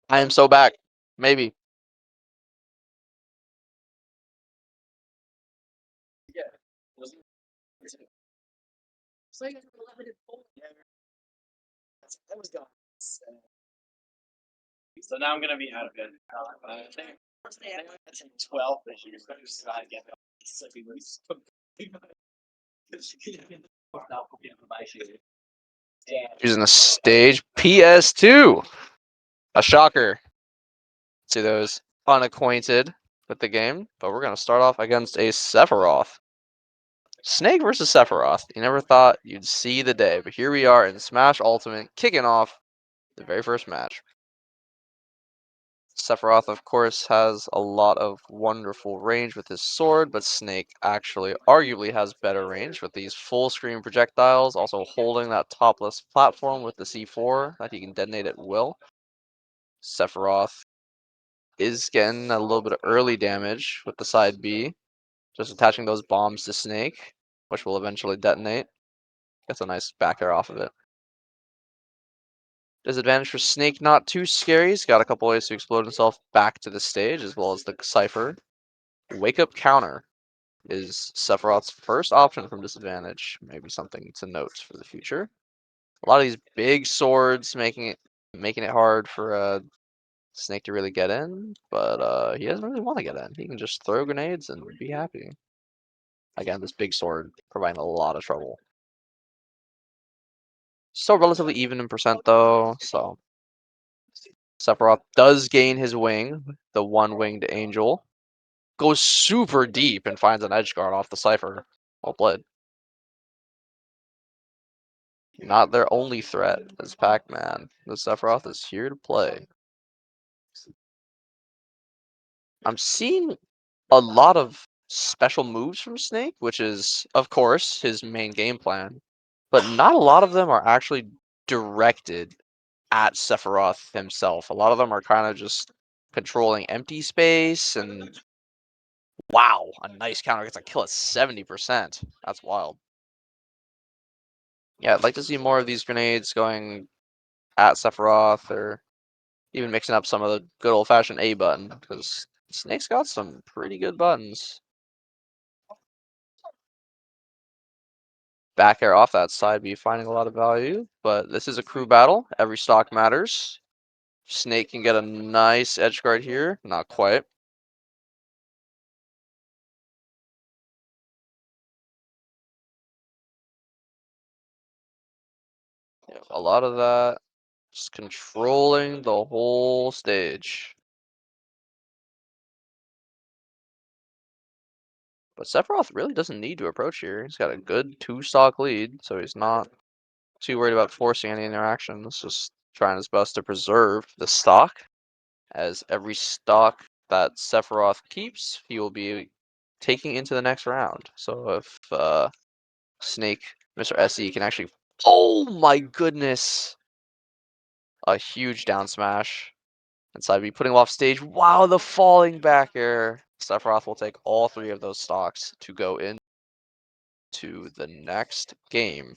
I am so back. Maybe. Using the stage PS2. A shocker to those unacquainted with the game, but we're going to start off against a Sephiroth. Snake versus Sephiroth. You never thought you'd see the day, but here we are in Smash Ultimate, kicking off the very first match. Sephiroth, of course, has a lot of wonderful range with his sword, but Snake actually arguably has better range with these full screen projectiles, also holding that topless platform with the C4 that he can detonate at will. Sephiroth is getting a little bit of early damage with the side B, just attaching those bombs to Snake, which will eventually detonate. Gets a nice back air off of it. Disadvantage for Snake, not too scary. He's got a couple ways to explode himself back to the stage, as well as the Cypher. Wake Up Counter is Sephiroth's first option from disadvantage. Maybe something to note for the future. A lot of these big swords making it hard for Snake to really get in, but he doesn't really want to get in. He can just throw grenades and be happy. Again, this big sword providing a lot of trouble. Still relatively even in percent though, so Sephiroth does gain his wing, the one-winged angel. Goes super deep and finds an edge guard off the Cypher. Well played. Not their only threat is Pac-Man. The Sephiroth is here to play. I'm seeing a lot of special moves from Snake, which is, of course, his main game plan. But not a lot of them are actually directed at Sephiroth himself. A lot of them are kind of just controlling empty space and wow, a nice counter gets a kill at 70%. That's wild. Yeah, I'd like to see more of these grenades going at Sephiroth or even mixing up some of the good old-fashioned A button because Snake's got some pretty good buttons. Back air off that side be finding a lot of value, but this is a crew battle. Every stock matters. Snake can get a nice edge guard here. Not quite. Yeah, a lot of that just controlling the whole stage. But Sephiroth really doesn't need to approach here. He's got a good 2-stock lead, so he's not too worried about forcing any interactions. Just trying his best to preserve the stock. As every stock that Sephiroth keeps, he will be taking into the next round. So if Snake, Mr. SE can actually... Oh my goodness! A huge down smash. And side B putting him off stage. Wow, the falling back air. Sephiroth will take all 3 of those stocks to go into the next game.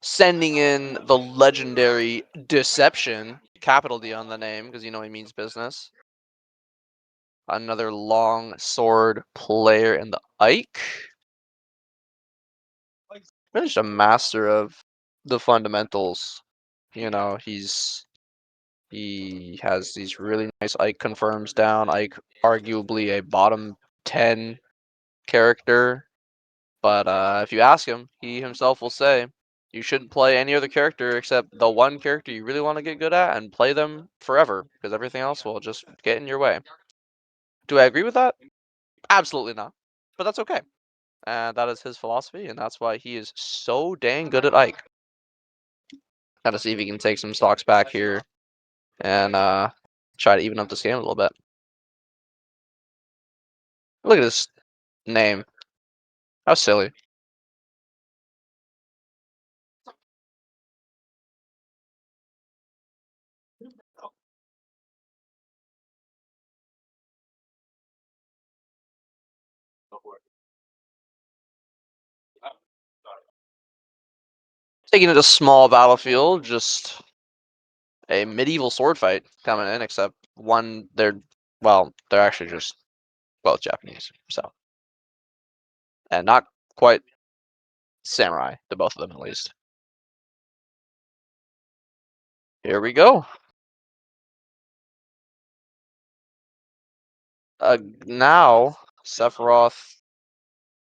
Sending in the legendary Deception, capital D on the name, because you know he means business. Another long sword player in the Ike. Really just a master of the fundamentals. You know, he has these really nice Ike confirms down. Ike arguably a bottom 10 character. But if you ask him, he himself will say you shouldn't play any other character except the one character you really want to get good at and play them forever because everything else will just get in your way. Do I agree with that? Absolutely not. But that's okay. And that is his philosophy, and that's why he is so dang good at Ike. Kind of see if he can take some stocks back here and try to even up this game a little bit. Look at this name. How silly. Taking it a small battlefield, just a medieval sword fight coming in, except one they're actually just both Japanese, so and not quite samurai, the both of them at least. Here we go. Now Sephiroth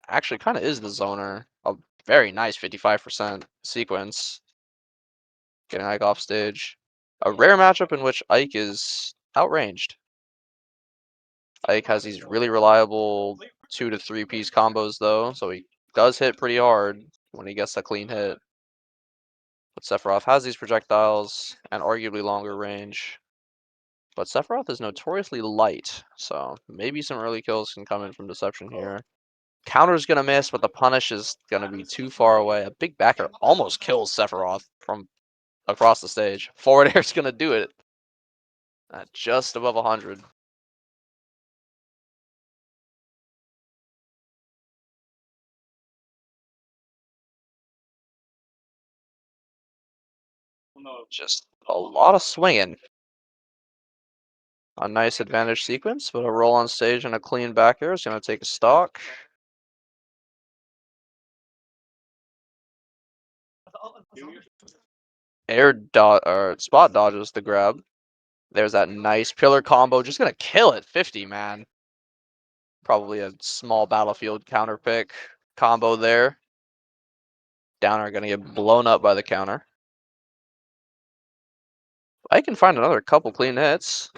actually kind of is the zoner. A very nice 55% sequence. Getting Ike off stage. A rare matchup in which Ike is outranged. Ike has these really reliable 2 to 3 piece combos though, so he does hit pretty hard when he gets a clean hit. But Sephiroth has these projectiles and arguably longer range. But Sephiroth is notoriously light, so maybe some early kills can come in from Deception here. Counter's gonna miss, but the punish is gonna be too far away. A big backer almost kills Sephiroth from across the stage. Forward air's gonna do it at just above 100. Just a lot of swinging. A nice advantage sequence, but a roll on stage and a clean back air is gonna take a stock. Air dodge or spot dodges the grab. There's that nice pillar combo, just gonna kill it. 50, man. Probably a small battlefield counter pick combo there. Downer gonna get blown up by the counter. I can find another couple clean hits.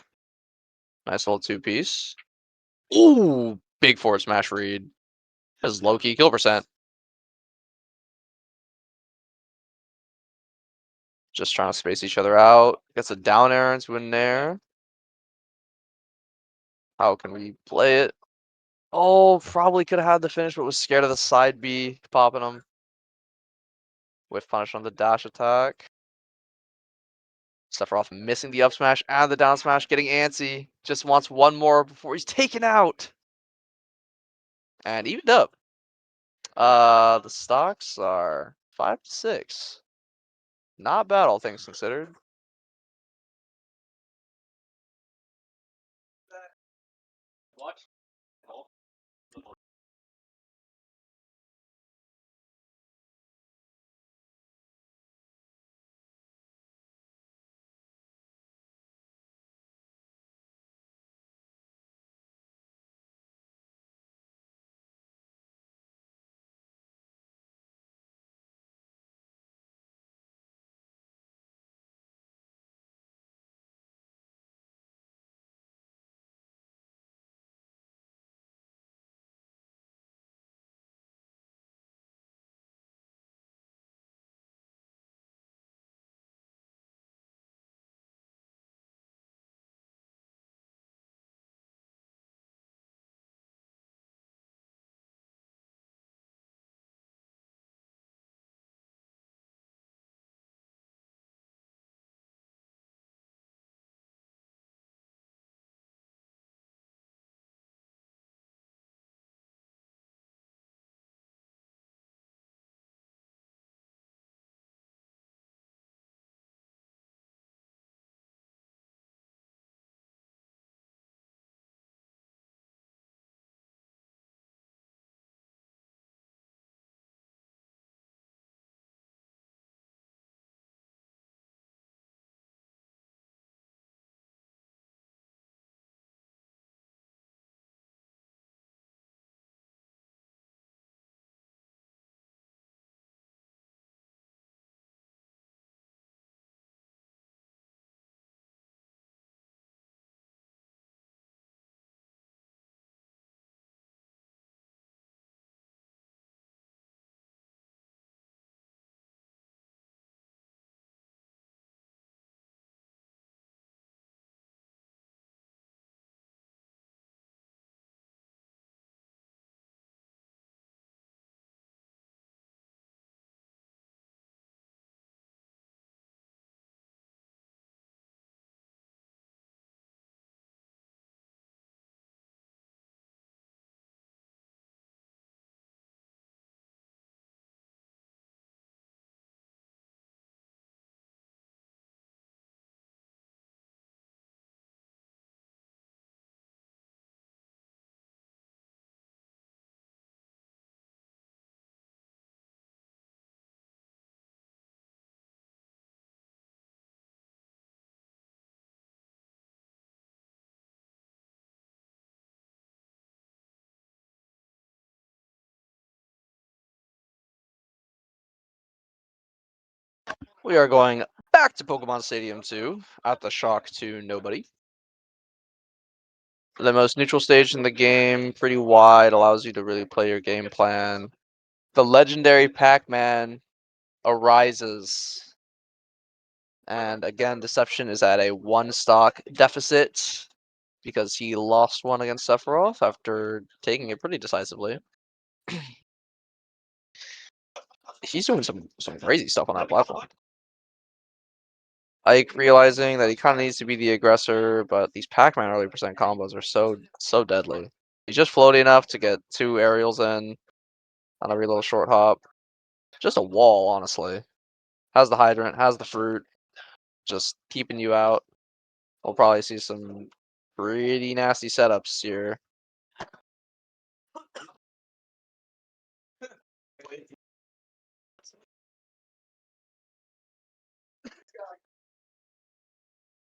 Nice little 2 piece. Ooh, big forward smash read. Has low key kill percent. Just trying to space each other out. Gets a down air into a nair. How can we play it? Oh, probably could have had the finish, but was scared of the side B popping him. Whiff punish on the dash attack. Sephiroth missing the up smash and the down smash, getting antsy. Just wants one more before he's taken out. And evened up. The stocks are 5 to 6. Not bad, all things considered. We are going back to Pokemon Stadium 2 at the shock to nobody. The most neutral stage in the game, pretty wide, allows you to really play your game plan. The legendary Pac-Man arises. And again, Deception is at a one stock deficit because he lost one against Sephiroth after taking it pretty decisively. He's doing some crazy stuff on that platform. Ike realizing that he kind of needs to be the aggressor, but these Pac-Man early percent combos are so deadly. He's just floaty enough to get two aerials in on every little short hop. Just a wall, honestly. Has the hydrant, has the fruit, just keeping you out. We'll probably see some pretty nasty setups here.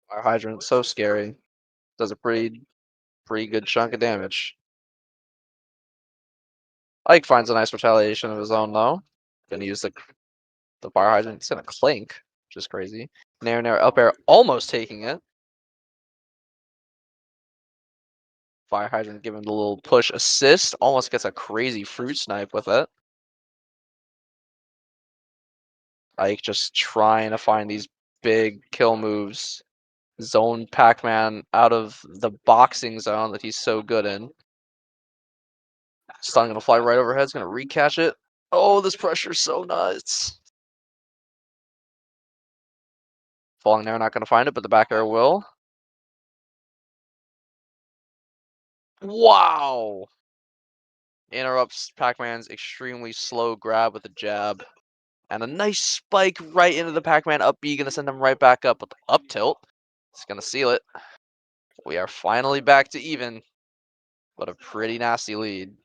Our hydrant, so scary. Does a pretty good chunk of damage. Ike finds a nice retaliation of his own though. Gonna use the fire hydrant. It's gonna clink, which is crazy. Nair up air, almost taking it. Fire hydrant giving the little push assist. Almost gets a crazy fruit snipe with it. Ike just trying to find these big kill moves. Zone Pac-Man out of the boxing zone that he's so good in. Stun gonna fly right overhead. It's gonna recatch it. Oh, this pressure's so nuts. Falling there, not gonna find it, but the back air will. Wow! Interrupts Pac-Man's extremely slow grab with a jab. And a nice spike right into the Pac-Man up B, gonna send him right back up with the up tilt. It's gonna seal it. We are finally back to even, but a pretty nasty lead.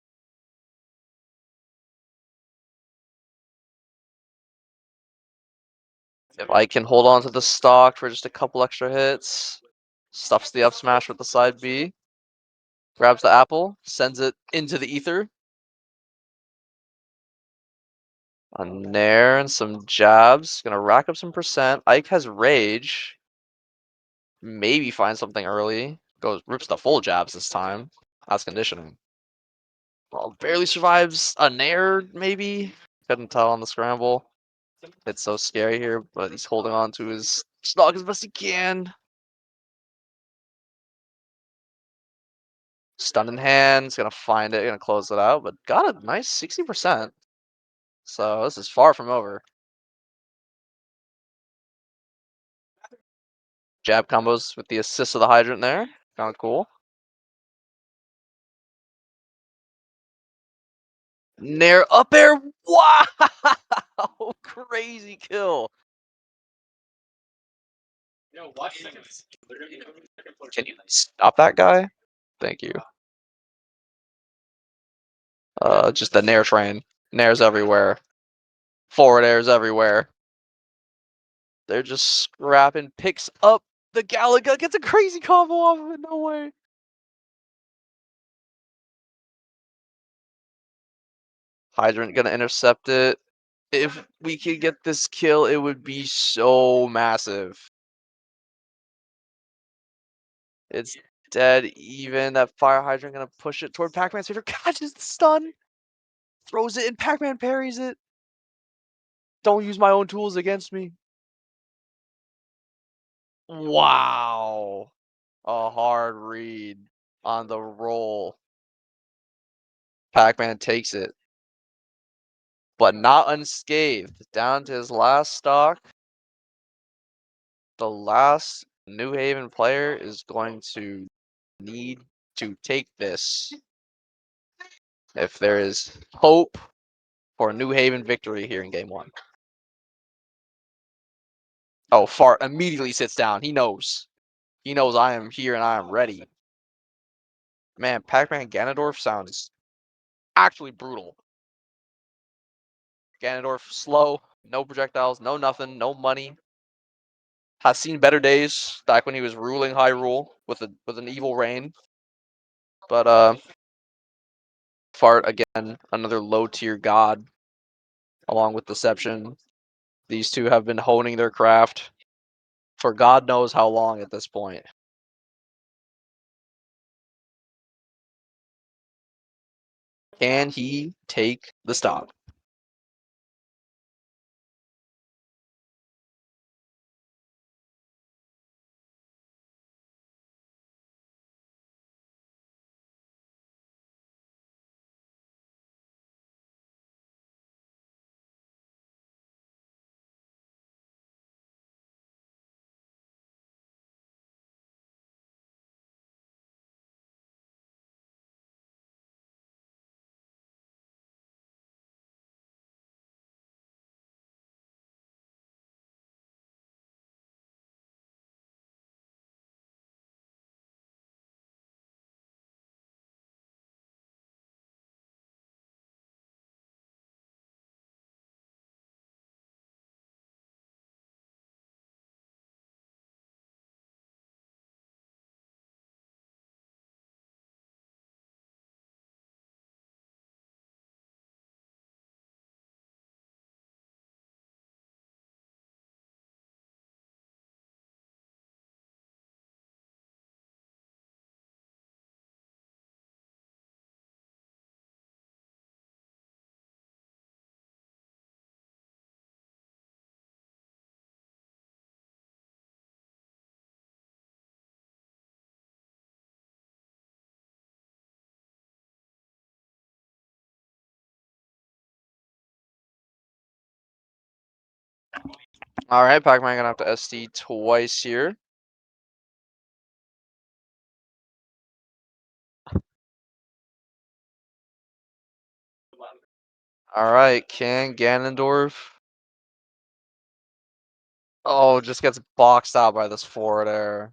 If I can hold on to the stock for just a couple extra hits, stuffs the up smash with the side B, grabs the apple, sends it into the ether. A nair and some jabs, gonna rack up some percent. Ike has rage. Maybe find something early. Goes rips the full jabs this time. That's conditioning. Well, barely survives a nair, maybe. Couldn't tell on the scramble. It's so scary here, but he's holding on to his stock as best he can. Stun in hand, he's gonna find it, gonna close it out, but got a nice 60%. So this is far from over. Jab combos with the assist of the hydrant there. Kind of cool. Nair up air. Wow! Crazy kill. Can you stop that guy? Thank you. Just the Nair train. Nairs everywhere. Forward airs everywhere. They're just scrapping. Picks up the Galaga. Gets a crazy combo off of it. No way. Hydrant gonna intercept it. If we could get this kill, it would be so massive. It's dead even. That fire hydrant gonna push it toward Pac-Man's favorite. Catches the stun. Throws it and Pac-Man parries it. Don't use my own tools against me. Wow. A hard read on the roll. Pac-Man takes it, but not unscathed. Down to his last stock. The last New Haven player is going to need to take this if there is hope for a New Haven victory here in game one. Oh, Fart immediately sits down. He knows. He knows I am here and I am ready. Man, Pac-Man Ganondorf sounds actually brutal. Ganondorf slow, no projectiles, no nothing, no money. Has seen better days back when he was ruling Hyrule with an evil reign. But Fart again, another low tier god, along with Deception. These two have been honing their craft for God knows how long at this point. Can he take the stop? All right, Pac-Man gonna have to SD twice here. All right, can Ganondorf? Oh, just gets boxed out by this forward air.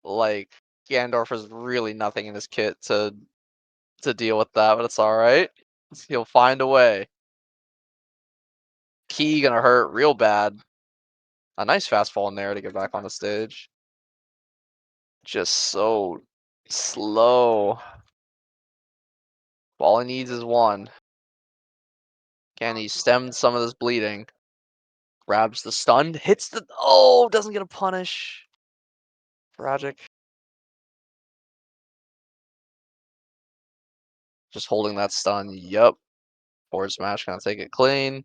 Like Ganondorf is really nothing in his kit to deal with that, but it's all right. He'll find a way. Key gonna hurt real bad. A nice fastball in there to get back on the stage. Just so slow. All he needs is one. Can he stem some of this bleeding? Grabs the stun, hits the doesn't get a punish. Tragic. Just holding that stun. Yup. Forward smash gonna take it clean.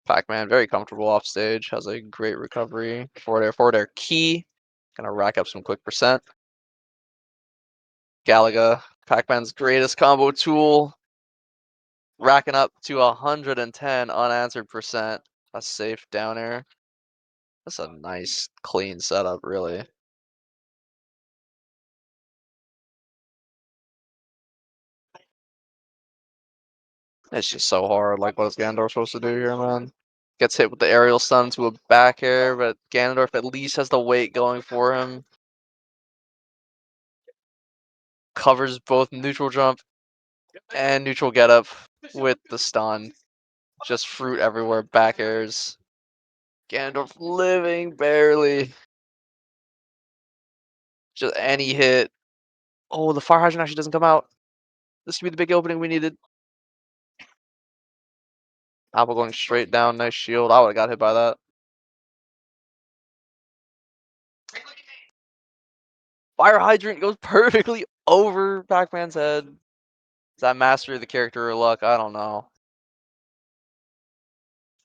Pac-Man very comfortable off stage. Has a great recovery. Forward air key. Gonna rack up some quick percent. Galaga, Pac-Man's greatest combo tool. Racking up to 110 unanswered percent. A safe down air. That's a nice clean setup, really. It's just so hard. Like, what is Ganondorf supposed to do here, man? Gets hit with the aerial stun to a back air, but Ganondorf at least has the weight going for him. Covers both neutral jump and neutral get up with the stun. Just fruit everywhere, back airs. Ganondorf living barely. Just any hit. Oh, the fire hydrant actually doesn't come out. This could be the big opening we needed. Apple going straight down, nice shield. I would have got hit by that. Fire hydrant goes perfectly over Pac-Man's head. Is that mastery of the character or luck? I don't know.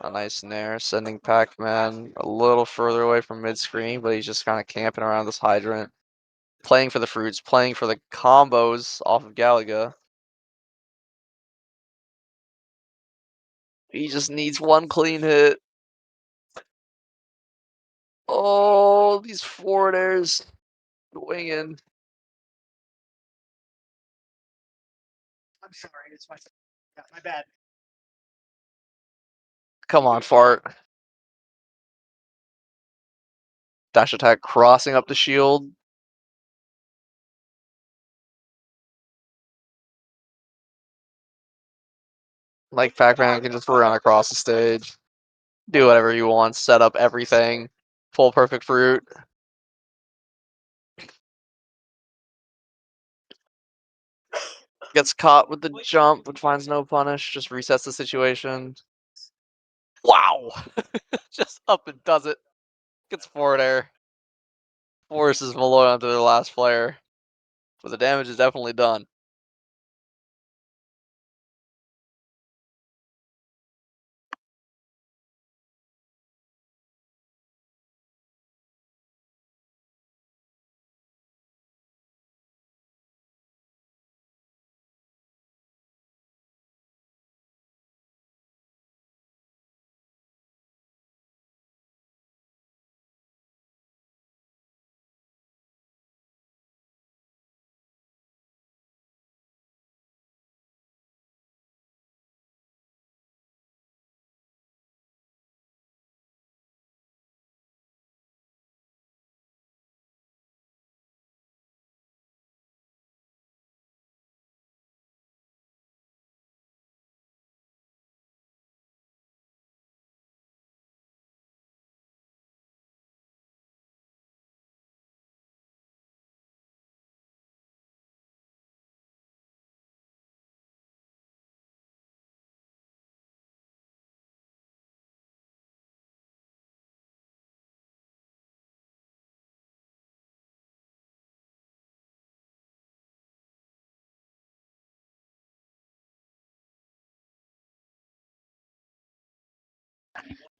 A nice nair, sending Pac-Man a little further away from mid-screen, but he's just kind of camping around this hydrant. Playing for the fruits, playing for the combos off of Galaga. He just needs one clean hit. Oh, these forward airs. Winging. I'm sorry, it's my bad. Come on, fart. Dash attack crossing up the shield. Like Pac-Man can just run across the stage. Do whatever you want, set up everything. Full perfect fruit. Gets caught with the jump, but finds no punish. Just resets the situation. Wow! Just up and does it. Gets forward air. Forces Molloy onto their last player. But the damage is definitely done.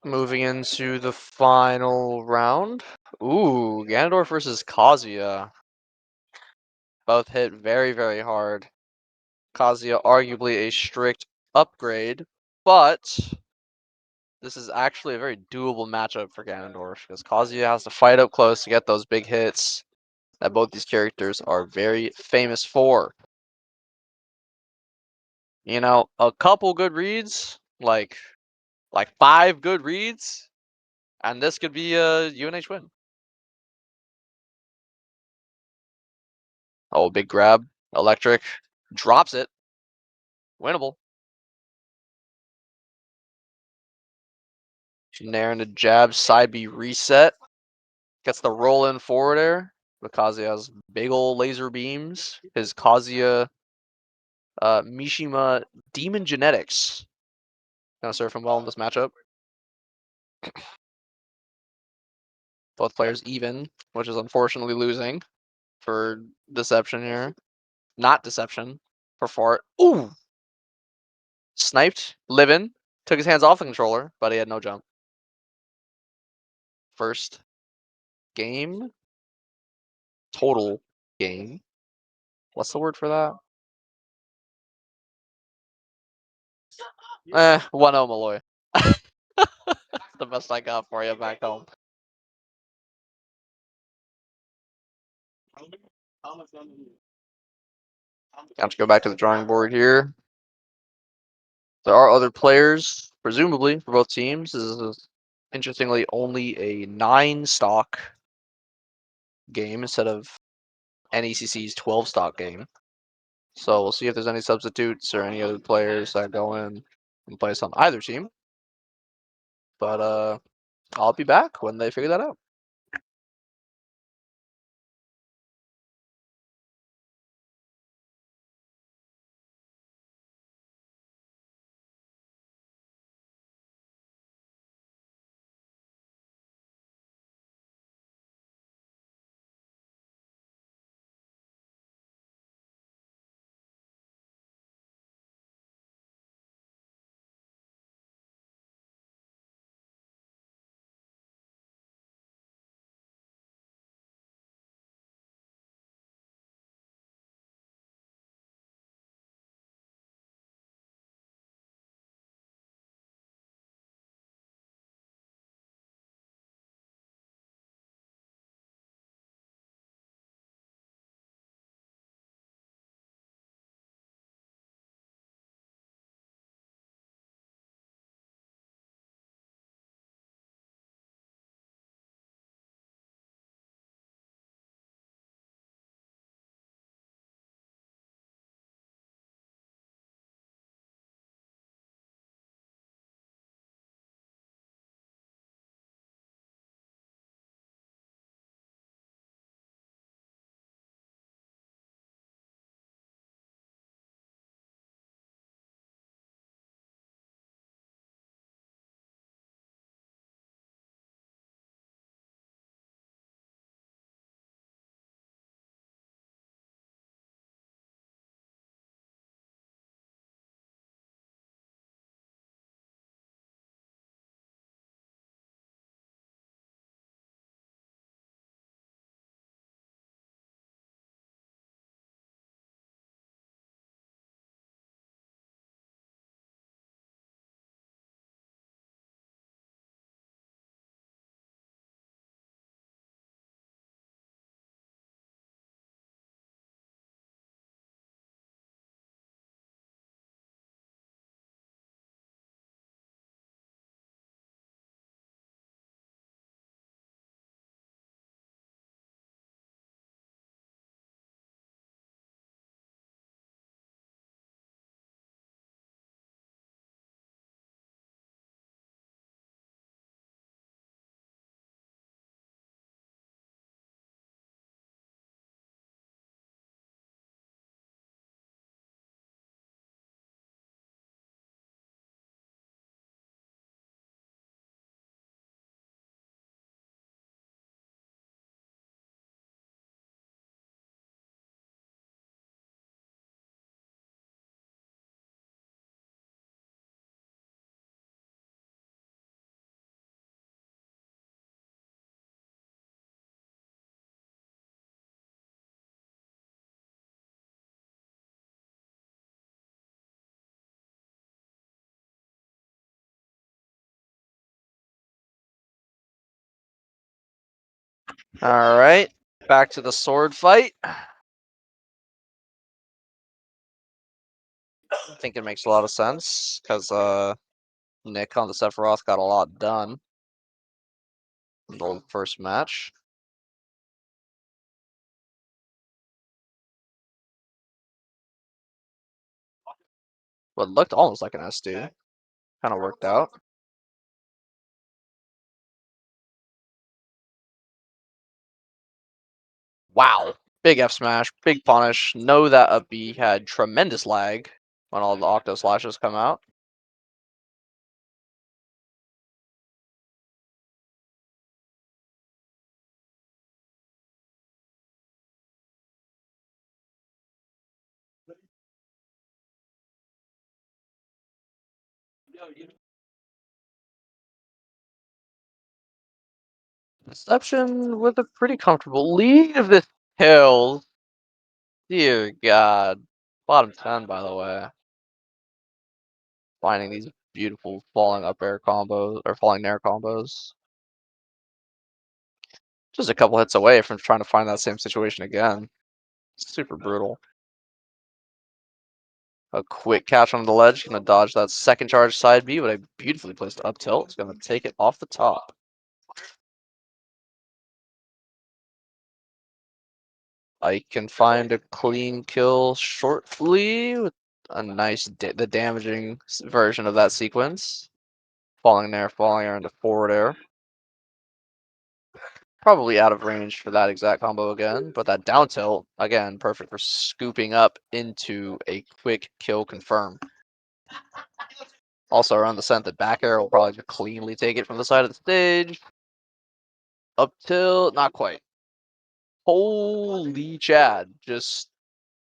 Moving into the final round. Ooh, Ganondorf versus Kazuya. Both hit very, very hard. Kazuya arguably a strict upgrade, but this is actually a very doable matchup for Ganondorf because Kazuya has to fight up close to get those big hits that both these characters are very famous for. You know, a couple good reads, like 5 good reads, and this could be a UNH win. Oh, big grab, electric, drops it, winnable. Nair into jab, side B reset. Gets the roll in forward air. But Kazuya has big ol' laser beams. His Kazuya Mishima Demon Genetics gonna serve him well in this matchup. Both players even, which is unfortunately losing for Deception here. Not Deception for Fart. Ooh! Sniped, living, took his hands off the controller, but he had no jump. First game, total game. What's the word for that? 1-0 Molloy. The best I got for you back home. Have to go back to the drawing board here. There are other players, presumably, for both teams. This is interestingly only a 9 stock game instead of NECC's 12 stock game. So we'll see if there's any substitutes or any other players that go in and place on either team. But I'll be back when they figure that out. All right, back to the sword fight. I think it makes a lot of sense because Nick on the Sephiroth got a lot done in the first match. But it looked almost like an SD. Kind of worked out. Wow. Big F smash, big punish. Know that up B had tremendous lag when all the Octo Slashes come out. Deception with a pretty comfortable lead of this hill. Dear God. Bottom 10, by the way. Finding these beautiful falling up air combos, or falling nair combos. Just a couple hits away from trying to find that same situation again. Super brutal. A quick catch on the ledge, gonna dodge that second charge side B, but a beautifully placed up tilt. It's gonna take it off the top. I can find a clean kill shortly with a nice the damaging version of that sequence. Falling air into forward air. Probably out of range for that exact combo again, but that down tilt, again, perfect for scooping up into a quick kill confirm. Also around the scent that back air will probably just cleanly take it from the side of the stage. Up tilt, not quite. Holy Chad, just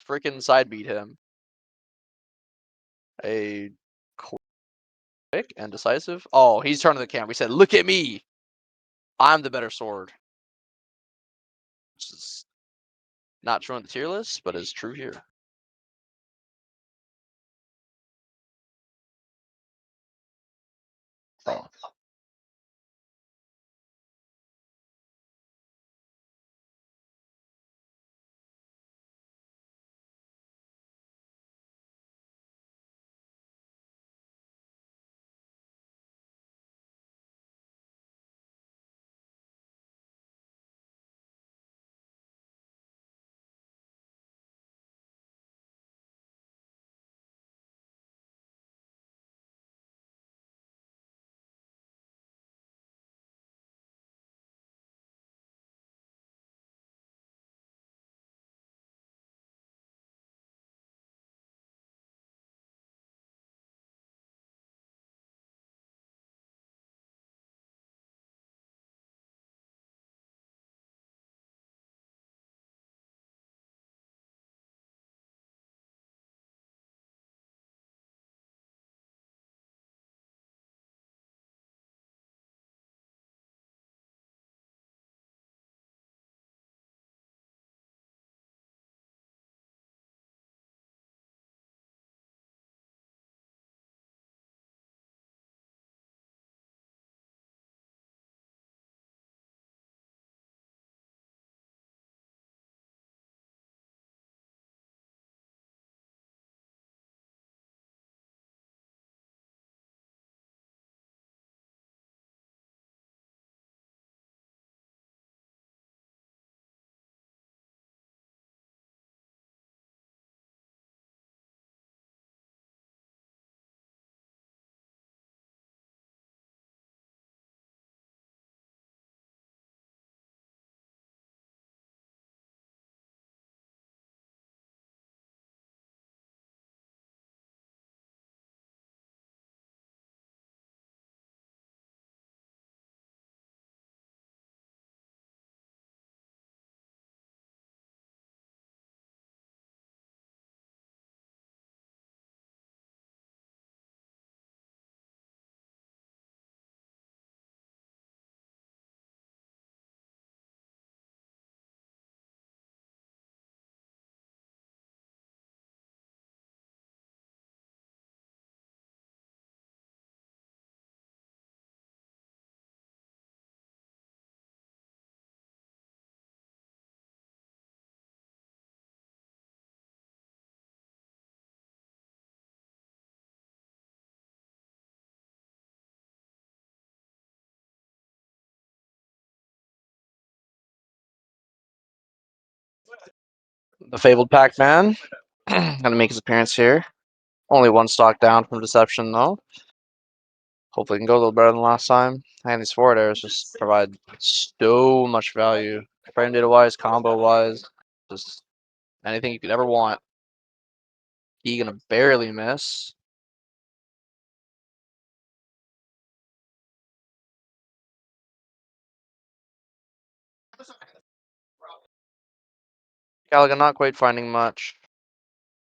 freaking side beat him. A quick and decisive. Oh, he's turning the camera. He said, "Look at me. I'm the better sword." Which is not true on the tier list, but is true here. Oh. The fabled Pac-Man gonna make his appearance here. Only one stock down from Deception though. Hopefully can go a little better than last time. And these forward airs just provide so much value. Frame data wise, combo wise, just anything you could ever want. He gonna barely miss. Gallagher not quite finding much.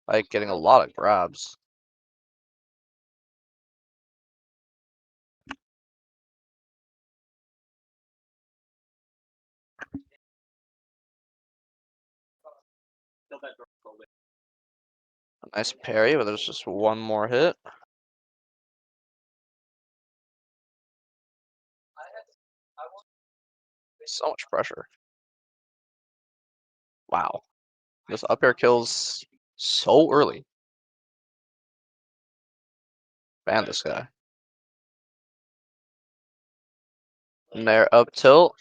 Like getting a lot of grabs. A nice parry, but there's just one more hit. So much pressure. Wow. This up air kills so early. Ban this guy. And there, up tilt.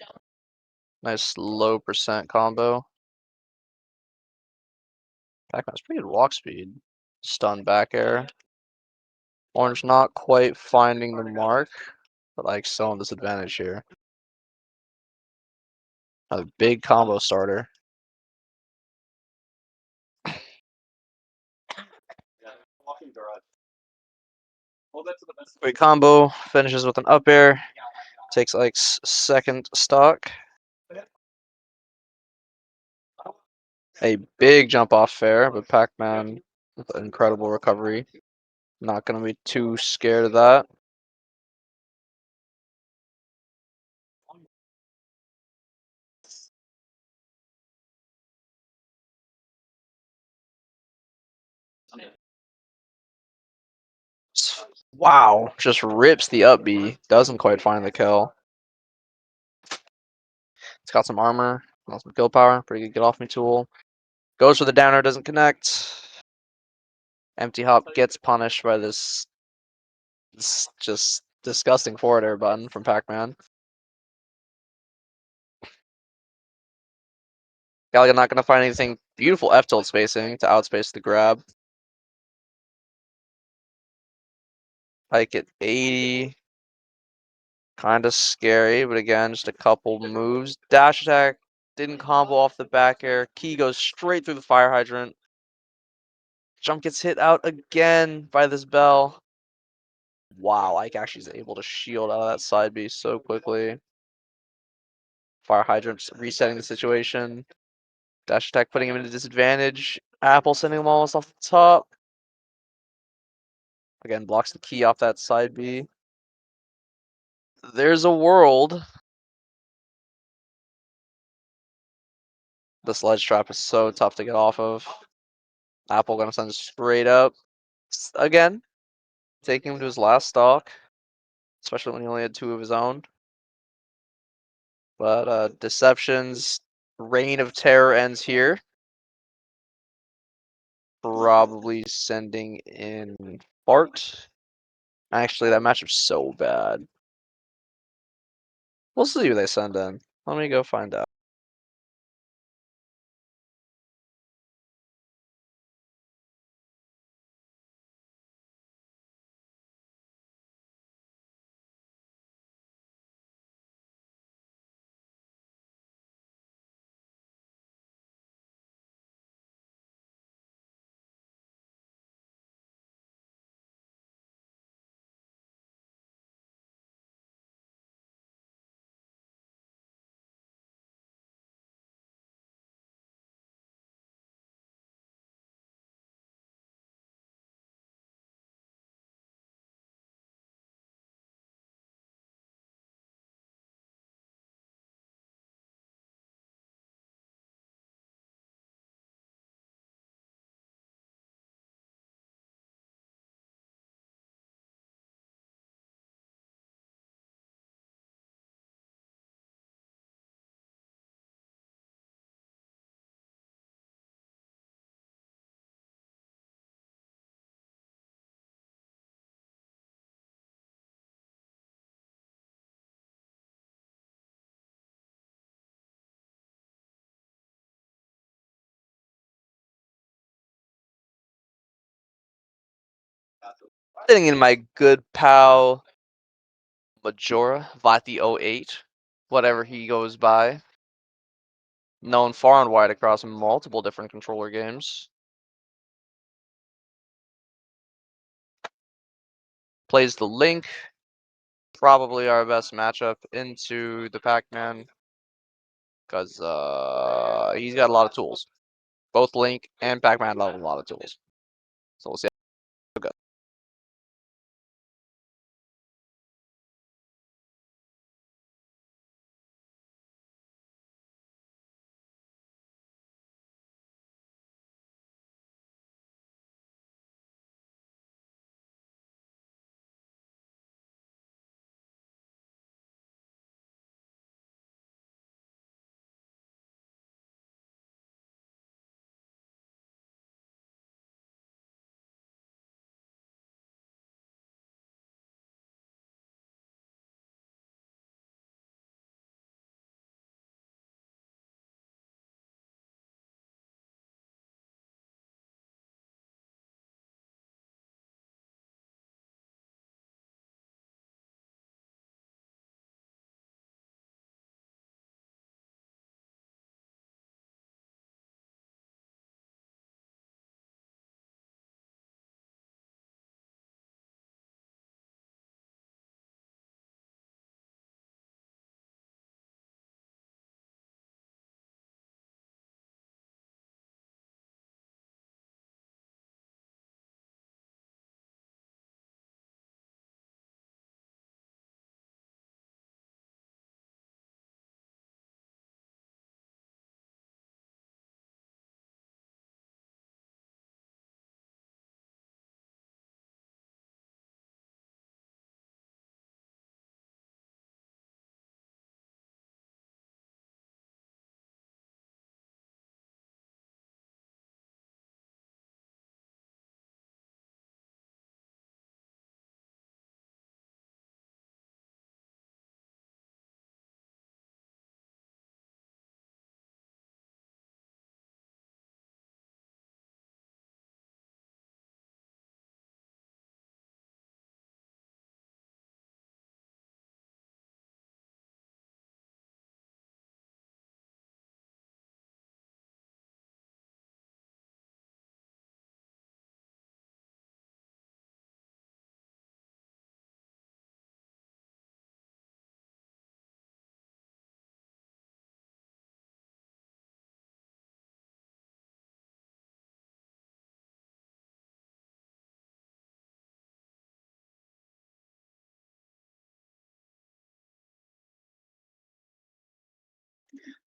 Nice low percent combo. Pac-Man's pretty good walk speed. Stun back air. Orange not quite finding the mark, but like still in disadvantage here. A big combo starter. Great combo. Finishes with an up air. Takes like second stock. A big jump off fair, but Pac-Man with an incredible recovery. Not gonna be too scared of that. Wow, just rips the up B. Doesn't quite find the kill. It's got some armor, got some kill power. Pretty good get off me tool. Goes for the downer, doesn't connect. Empty hop gets punished by this just disgusting forward air button from Pac-Man. Gallagher not gonna find anything. Beautiful F tilt spacing to outspace the grab. Pike at 80. Kind of scary, but again, just a couple moves. Dash attack didn't combo off the back air. Key goes straight through the fire hydrant. Jump gets hit out again by this bell. Wow, Ike actually is able to shield out of that side B so quickly. Fire hydrant resetting the situation. Dash attack putting him into disadvantage. Apple sending him almost off the top. Again, blocks the key off that side B. There's a world. The sledge trap is so tough to get off of. Apple gonna send straight up. Again, taking him to his last stock. Especially when he only had two of his own. But Deception's reign of terror ends here. Probably sending in Fart. Actually, that matchup's so bad. We'll see who they send in. Let me go find out. Sitting in my good pal Majora, Vati08, whatever he goes by. Known far and wide across multiple different controller games. Plays the Link, probably our best matchup into the Pac-Man, because he's got a lot of tools. Both Link and Pac-Man have a lot of tools. So we'll see how it goes.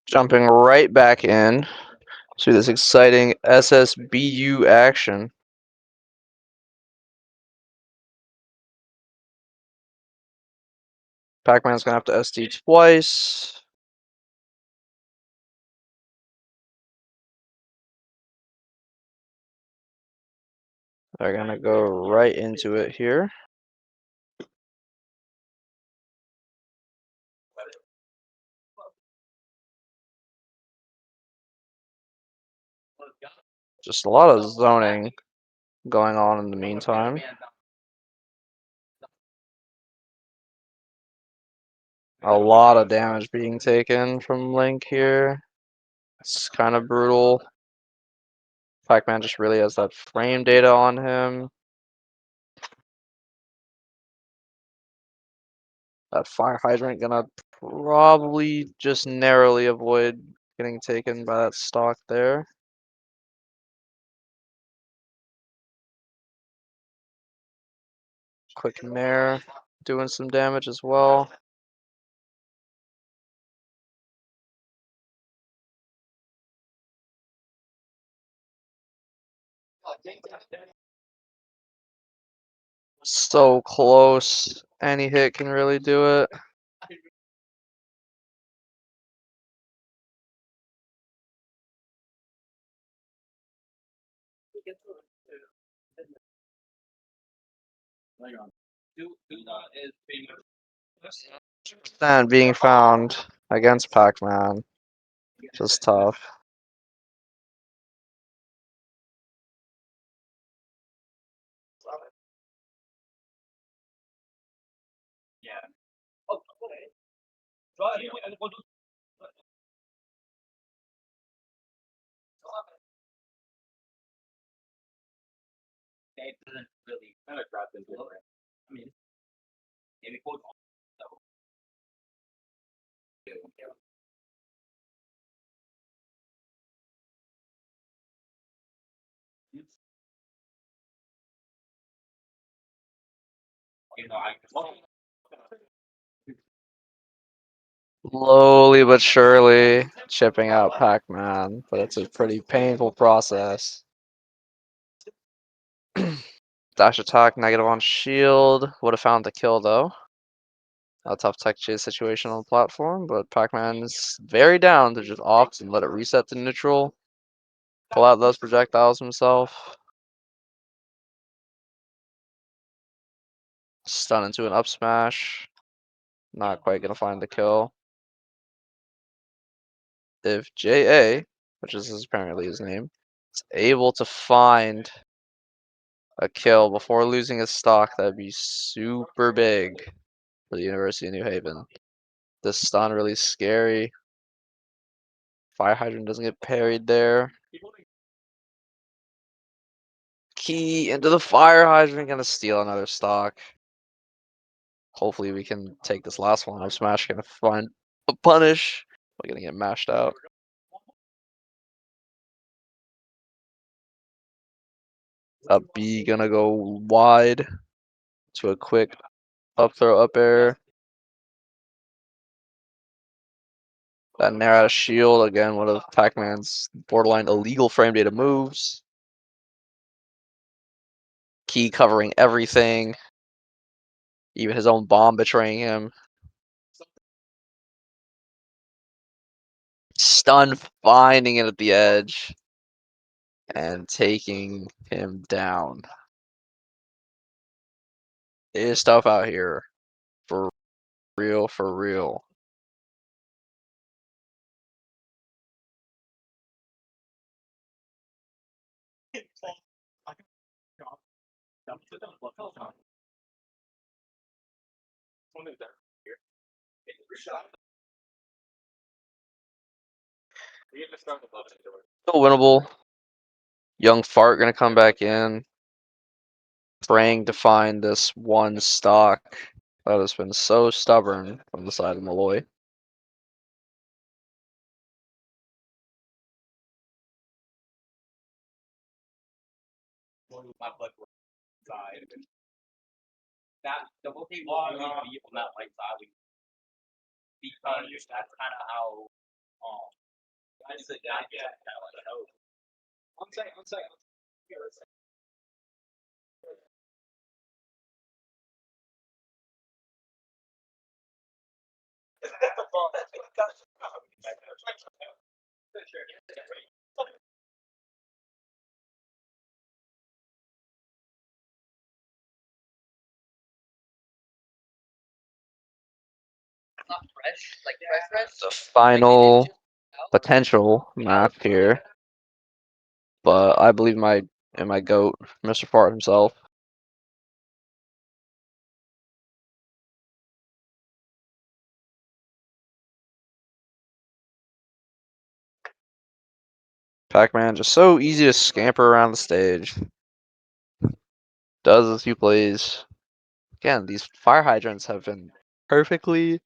Jumping right back in to this exciting SSBU action. Pac-Man's gonna have to SD twice. They're gonna go right into it here. Just a lot of zoning going on in the meantime. A lot of damage being taken from Link here. It's kind of brutal. Pac-Man just really has that frame data on him. That fire hydrant gonna probably just narrowly avoid getting taken by that stock there. Quick nair doing some damage as well. So close. Any hit can really do it. And being found against Pac-Man. Just tough. Slowly but surely chipping out Pac-Man, but it's a pretty painful process. Dash attack, negative on shield. Would have found the kill though. A tough tech chase situation on the platform, but Pac-Man is very down to just opt and let it reset to neutral. Pull out those projectiles himself. Stun into an up smash. Not quite gonna find the kill. If JA, which is apparently his name, is able to find a kill before losing his stock, that'd be super big for the University of New Haven. This stun really scary. Fire hydrant doesn't get parried there. Key into the fire hydrant, gonna steal another stock. Hopefully we can take this last one. I'm Smash gonna find a punish. We're gonna get mashed out. Up B gonna go wide to a quick up throw up air. That Nair out of shield, again, one of Pac-Man's borderline illegal frame data moves. Key covering everything. Even his own bomb betraying him. Stun finding it at the edge. And taking him down. There's stuff out here. For real, for real. Still winnable. Young Fart gonna come back in. Praying to find this one stock that has been so stubborn from the side of Molloy. The final potential map here, but I believe in my goat, Mr. Fart himself. Pac-Man just so easy to scamper around the stage. Does as he plays. Again, these fire hydrants have been perfectly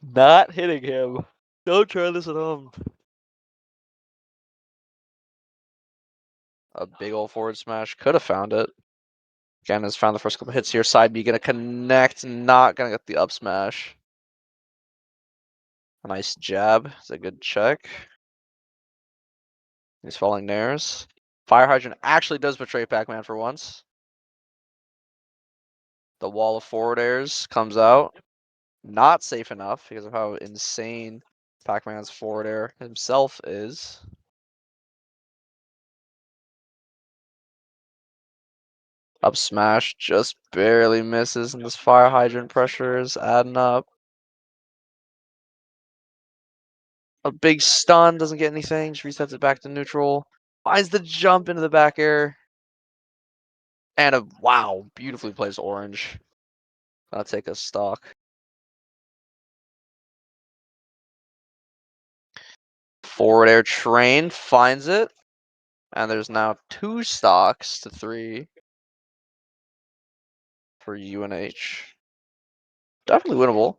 not hitting him. Don't try this at home. A big old forward smash. Could have found it. Again, has found the first couple hits here. Side B gonna connect. Not gonna get the up smash. A nice jab. It's a good check. He's falling nairs. Fire hydrant actually does betray Pac-Man for once. The wall of forward airs comes out. Not safe enough because of how insane Pac-Man's forward air himself is. Up smash just barely misses, and this fire hydrant pressure is adding up. A big stun, doesn't get anything, just resets it back to neutral. Finds the jump into the back air. And a wow, beautifully placed orange. I'll take a stock. Forward air train finds it. And there's now 2 stocks to 3 for UNH. Definitely winnable.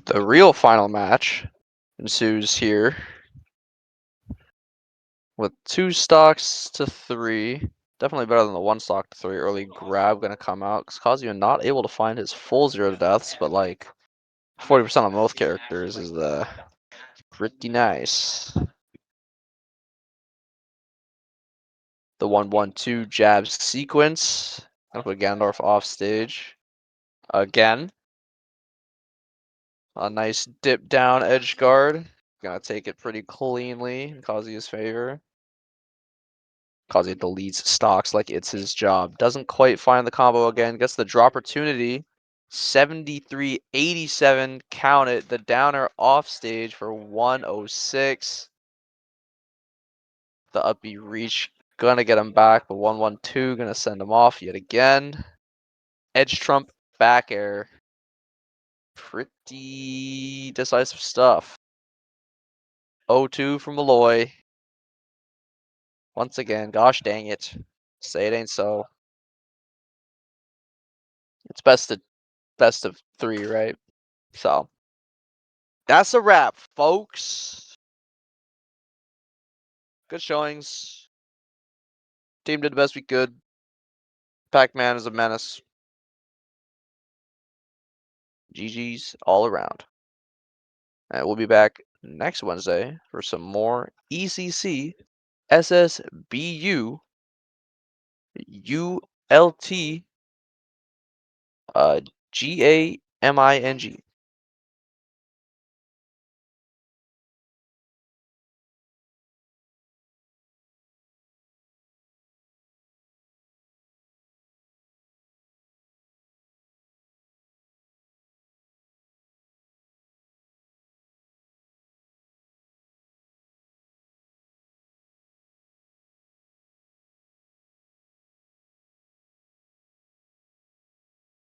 The real final match ensues here with 2 stocks to 3. Definitely better than the 1 stock to 3. Early grab gonna come out because Kazuya not able to find his full 0 deaths, but like 40% on both characters is pretty nice. The 1-1-2 jab sequence. Gonna put Gandalf off stage again. A nice dip down edge guard. Gonna take it pretty cleanly in Kazuya's favor. Kazuya deletes stocks like it's his job. Doesn't quite find the combo again. Gets the drop opportunity. 73-87. Count it. The downer off stage for 106. The up B reach. Gonna get him back. The 1-1-2. Gonna send him off yet again. Edge trump back air. Pretty decisive stuff. 0-2 from Molloy. Once again, gosh dang it. Say it ain't so. It's best of 3, right? So that's a wrap, folks. Good showings. Team did the best we could. Pac-Man is a menace. GG's all around. And we'll be back next Wednesday for some more ECC SSBU ULT GAMING.